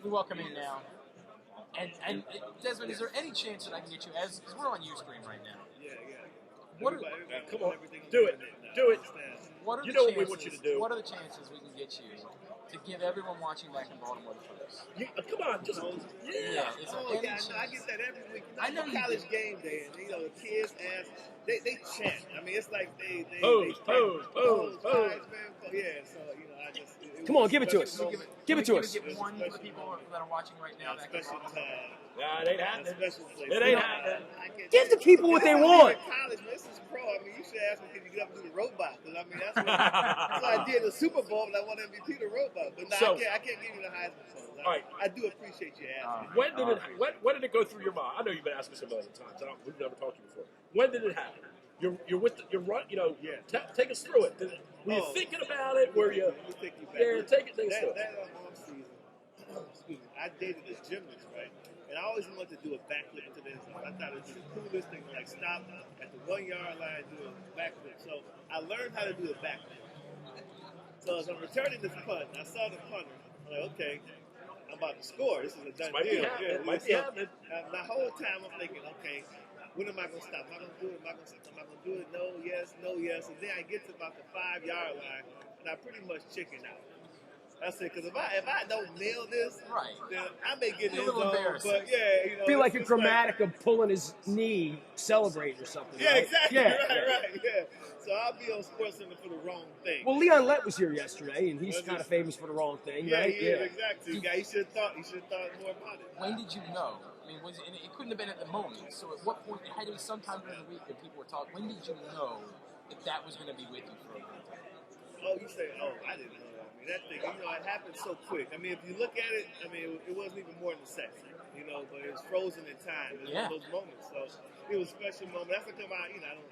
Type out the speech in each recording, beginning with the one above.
we welcome in now. And Desmond, is there any chance that I can get you, because we're on Ustream right now? Yeah. What are, come on, do it. What are you the know chances, what we want you to do. What are the chances we can get you to give everyone watching back in Baltimore the first? Come on, just yeah. Is there any I chance? get that every week. I know you college do. game day, and the kids ask, they chant. I mean, it's like they pose. Heisman. Yeah, so I just Come on, give it to us. Give it to us. Give one for the people that are watching right now. That special time. Nah, it ain't happening. It ain't happening. Give the people what they want. College, this is pro. I mean, you should ask me, can you get up and do the robot? Because I mean, that's what I did in the Super Bowl, but I want MVP the robot. But no, I can't give you the Heisman pose. I do appreciate you asking. When did it go through your mind? I know you've been asking this a million times. We've never talked to you before. When did it happen? You're with you're right. Take us through it. Were you thinking about it? Were you? Take you back. Yeah, take it. That off season. Excuse me. I dated this gymnast, right? And I always wanted to do a backflip into this. I thought it would be the coolest thing, like stop at the 1 yard line and do a backflip. So I learned how to do a backflip. So as I'm returning this punt, I saw the punter. I'm like, okay, I'm about to score. This is a done deal. Might be happening. The whole time I'm thinking, okay, when am I going to stop? Am I going to do it? Am I going to do it? No, yes, no, yes. And then I get to about the 5 yard line, and I pretty much chicken out. I said, because if I don't nail this, then I may get in the zone. But yeah, Feel like a dramatic of pulling his knee, celebrating or something. Yeah, right? exactly. Right. So I'll be on SportsCenter for the wrong thing. Well, Leon Lett was here yesterday, and he's kind of famous for the wrong thing, right? Yeah, exactly. He should have thought more about it. When did you know? I mean, it couldn't have been at the moment. So at what point? It had to be sometime during the week that people were talking. When did you know that was going to be with you for a long time? Oh, you say, I didn't know. That thing, it happened so quick. I mean, if you look at it, it wasn't even more than a second, but it was frozen in time. It was one of those moments. So it was a special moment. That's because I don't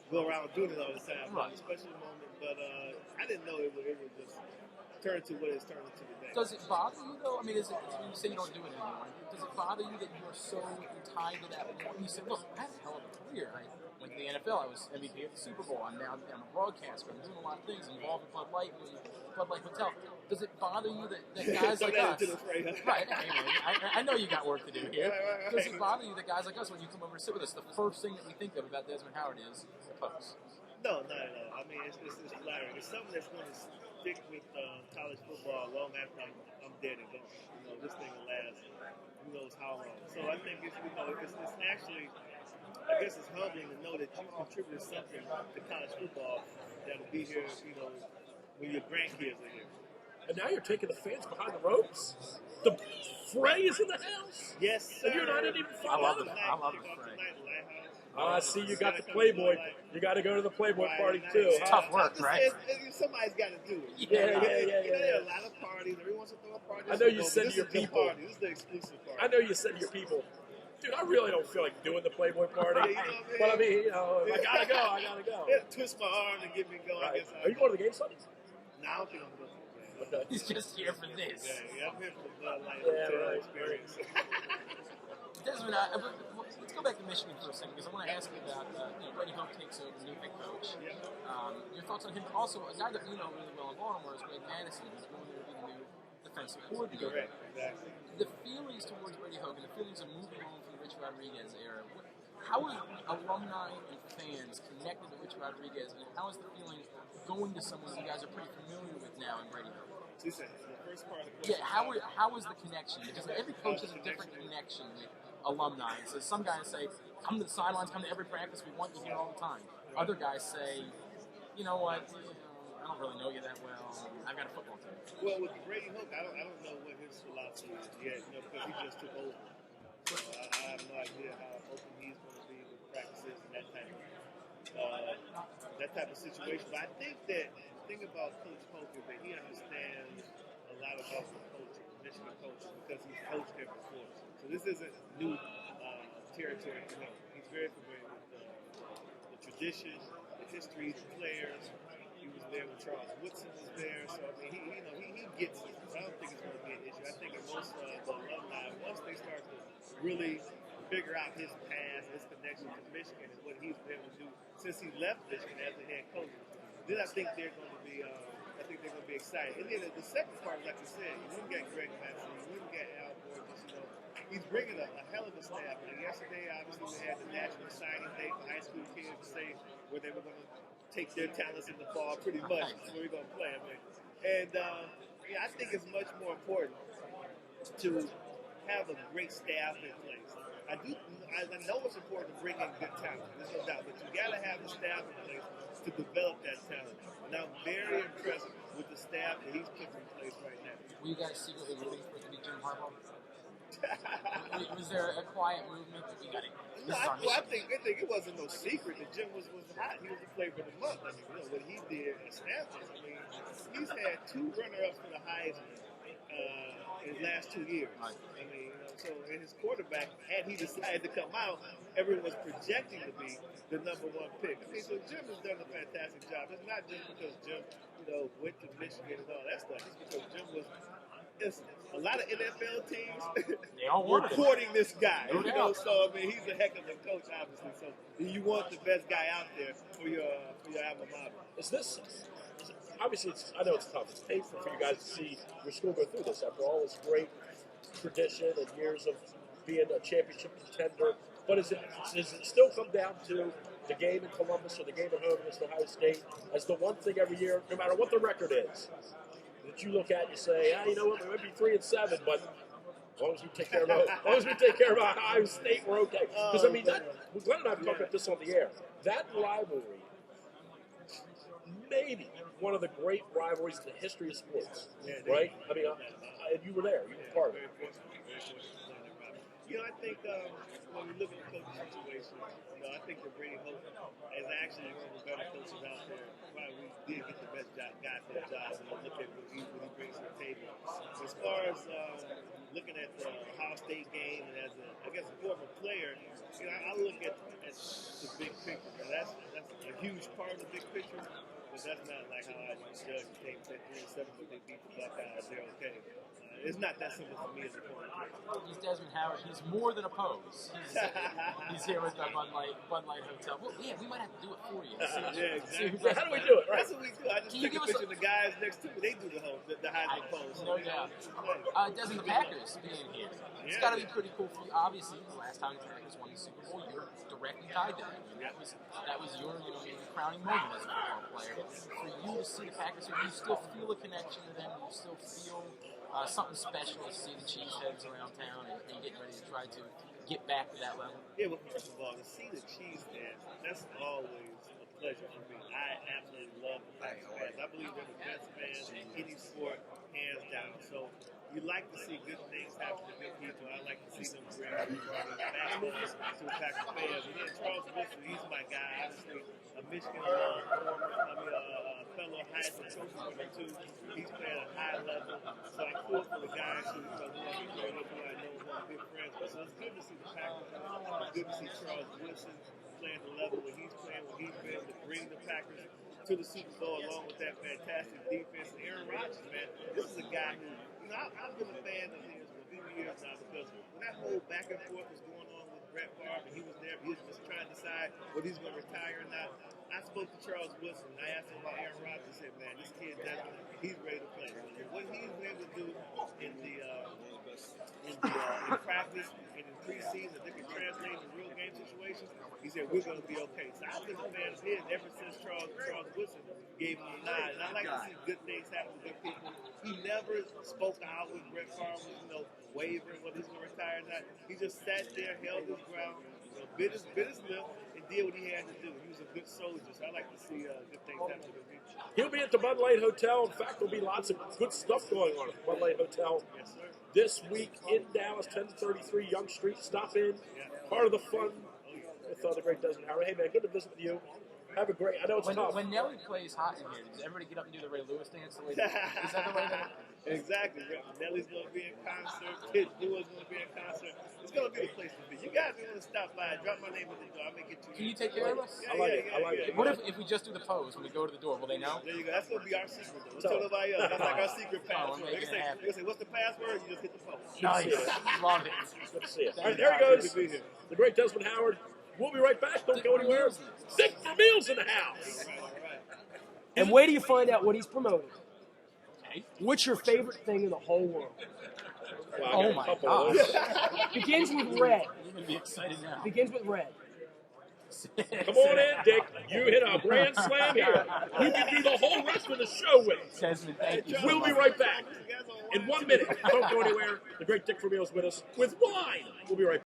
go around doing it all the time. It was a special moment, but I didn't know it would just turn to what it's turned into today. Does it bother you, though? I mean, when you say you don't do it anymore, does it bother you that you are so tied to that moment? You say, look, I had a hell of a career. I went to the NFL. I was MVP at the Super Bowl. I'm a broadcaster. I'm doing a lot of things involved in Bud Light Hotel. Does it bother you that guys like us... Right, I know you got work to do here. Does it bother you that guys like us, when you come over and sit with us, the first thing that we think of about Desmond Howard is the post? No, not at all. I mean, it's flattering. It's something that's going to stick with college football long after I'm dead and gone. This thing will last who knows how long. So I think it's actually... I guess it's humbling to know that you contributed something to college football that'll be here, when your grandkids are here. And now you're taking the fans behind the ropes? The fray is in the house? Yes, sir. And you're not even I love the fray. I see you got the Playboy. You got to go to the Playboy party, too. It's tough work, right? Somebody's got to do it. Yeah. There are a lot of parties. Everyone wants to throw a party. I know you said to your people. This is the exclusive party. I know you said to your people, dude, I really don't feel like doing the Playboy party. But I mean, if I gotta go, I gotta go. Twist my arm and get me going. Right. Are you going to the game Sunday? No, I don't think I'm going to. Okay. He's just here for this. Yeah, I'm here for the Bud Light experience. Desmond, let's go back to Michigan for a second, because I want to ask you about Brady Hoke takes over, new head coach. Your thoughts on him? Also, a guy that you know really well in Baltimore is Greg Madison. He's going to be the new defensive coordinator. Correct, exactly. The feelings towards Brady Hoke and the feelings of moving on from the Rich Rodriguez era, how are alumni and fans connected to Rich Rodriguez, and how is the feeling going to someone you guys are pretty familiar with now in Brady Hoke? The first part of the question. Yeah, how is the connection? Because every coach has a different connection with alumni. So some guys say, come to the sidelines, come to every practice, we want you here all the time. Other guys say, you know what, I don't really know you that well. I've got a football team. Well, with Brady Hoke, I don't know what his philosophy is yet, because he just took over. So I have no idea how open he's going to be with practices and that type of situation. But I think that the thing about Coach Hoke is that he understands a lot about the culture, Michigan culture, because he's coached there before. So this isn't new territory for him. He's very familiar with the tradition, the history, the players. He was there when Charles Woodson was there, so I mean, he gets it. So I don't think it's going to be an issue. I think that most of the alumni, once they start to really figure out his past, his connection to Michigan, and what he's been able to do since he left Michigan as the head coach, then I think they're going to be, excited. And then the second part, like you said, you wouldn't get Greg Madison, you wouldn't get he's bringing a hell of a staff. Like yesterday, obviously, we had the national signing day for high school kids to say where they were going to take their talents in the fall, pretty much. That's where we're going to play them. And I think it's much more important to have a great staff in place. I know it's important to bring in good talent, there's no doubt, but you got to have the staff in place to develop that talent. And I'm very impressed with the staff that he's putting in place right now. Were you guys secretly rooting for it to be Jim Harbaugh? Was there a quiet movement that we got it? No, I think it wasn't no secret that Jim was hot. He was the flavor of the month. I mean, what he did at Stanford. I mean, he's had 2 runner-ups for the Heisman in his last 2 years. I mean, so in his quarterback, had he decided to come out, everyone was projecting to be the number 1 pick. I mean, so Jim has done a fantastic job. It's not just because Jim, went to Michigan and all that stuff. It's because Jim was. A lot of NFL teams recording this guy. So I mean, he's a heck of a coach, obviously. So you want the best guy out there for your alma mater. Is this obviously? I know it's tough. It's painful for you guys to see your school go through this after all this great tradition and years of being a championship contender. But does it still come down to the game in Columbus or the game at home against Ohio State as the one thing every year, no matter what the record is, that you look at and you say, you know what, we might be 3-7, but as long as we take care of Ohio State, we're okay. Because I mean, Glenn and I have talked about this on the air. That rivalry, maybe one of the great rivalries in the history of sports, right? I mean, and you were there, you were part of it. I think when we look at the coaching situation, I think that Brady Hope is actually one of the better coaches out there. Probably did get the best guy for the job when you look at what he brings to the table. As far as looking at the Ohio State game and as a former player, I look at the big picture. That's a huge part of the big picture, but that's not like how I judge the game 10-3-7, but they beat the Buckeyes. They're okay. It's not that simple for me as a player. He's Desmond Howard. He's more than a pose. He's here with the Bud Light Hotel. Well, yeah, we might have to do it for you. Exactly. How do we do it? Right? That's what we do. I just take a picture of the guys next to me. They do the Heisman pose. No doubt. Desmond, the Packers being here. It's got to be pretty cool for you. Obviously, the last time the Packers won the Super Bowl, you're directly tied to that. I mean, that was your crowning moment as a football player. For you to see the Packers here, do you still feel a connection to them? Do you still feel something special to see the Cheeseheads around town and getting ready to try to get back to that level? Yeah, well, first of all, to see the Cheese dance, that's always a pleasure for me. I absolutely love the Packers fans. I believe they're the best fans in any sport, hands down. So you like to see good things happen to good people. I like to see them bring everybody back to the Packers fans. And then Charles Woodson, he's my guy. Obviously, a Michigan fellow Heisman Trophy winner too. He's playing at a high level. So I feel for the guys who I know are good friends. So it's good to see the Packers. It's good to see Charles Woodson playing the level where he's playing, where he's been to bring the Packers to the Super Bowl along with that fantastic defense. And Aaron Rodgers, man, this is a guy who, I've been a fan of his for a few years now because when that whole back and forth was going on with Brett Favre, and he was there, he was just trying to decide whether he's going to retire or not. I spoke to Charles Woodson, and I asked him about Aaron Rodgers. I said, man, this kid, he's ready to play. And what he's been able to do in practice and in preseason, they can translate in real game situations. He said, we're going to be okay. So I've been a fan of his ever since Charles Woodson gave him a nod. And I like to see good things happen to good people. He never spoke out when Brett Favre was, wavering whether he's going to retire or not. He just sat there, held his ground, bit his lip, and did what he had to do. He was a good soldier, so I like to see good things happen to good people. He'll be at the Bud Light Hotel. In fact, there'll be lots of good stuff going on at the Bud Light Hotel. Yes, sir. This week in Dallas, 1033 Young Street. Stop in. Part of the fun with the great Desmond Howard. Hey, man, good to visit with you. Have a great. I know it's tough. When Nelly plays hot in here, does everybody get up and do the Ray Lewis dance? Is that the way that? Exactly. Nelly's going to be in concert. Kid Lewis going to be in concert. It's going to be the place to be. You guys want to stop by. Drop my name at the door. I'll make it to you. Can you take care of us? I like it. What if we just do the pose when we go to the door? Will they know? There you go. That's going to be our secret, though. Don't tell nobody else. That's like our secret password. They say, what's the password? You just hit the post. Nice. Love it. Good to see you. All right, there he goes. The great Desmond Howard. We'll be right back. Don't go anywhere. Dick Vermeil's in the house. And where do you find out what he's promoting? What's your favorite thing in the whole world? Well, I Oh got a my couple of gosh. those. Begins with red. You're going to be excited now. Begins with red. Come on in, Dick. You hit a grand slam here. You can do the whole rest of the show with us. Desmond, thank you so We'll be much. right back in 1 minute. Don't go anywhere. The great Dick Vermeil's with us with wine. We'll be right back.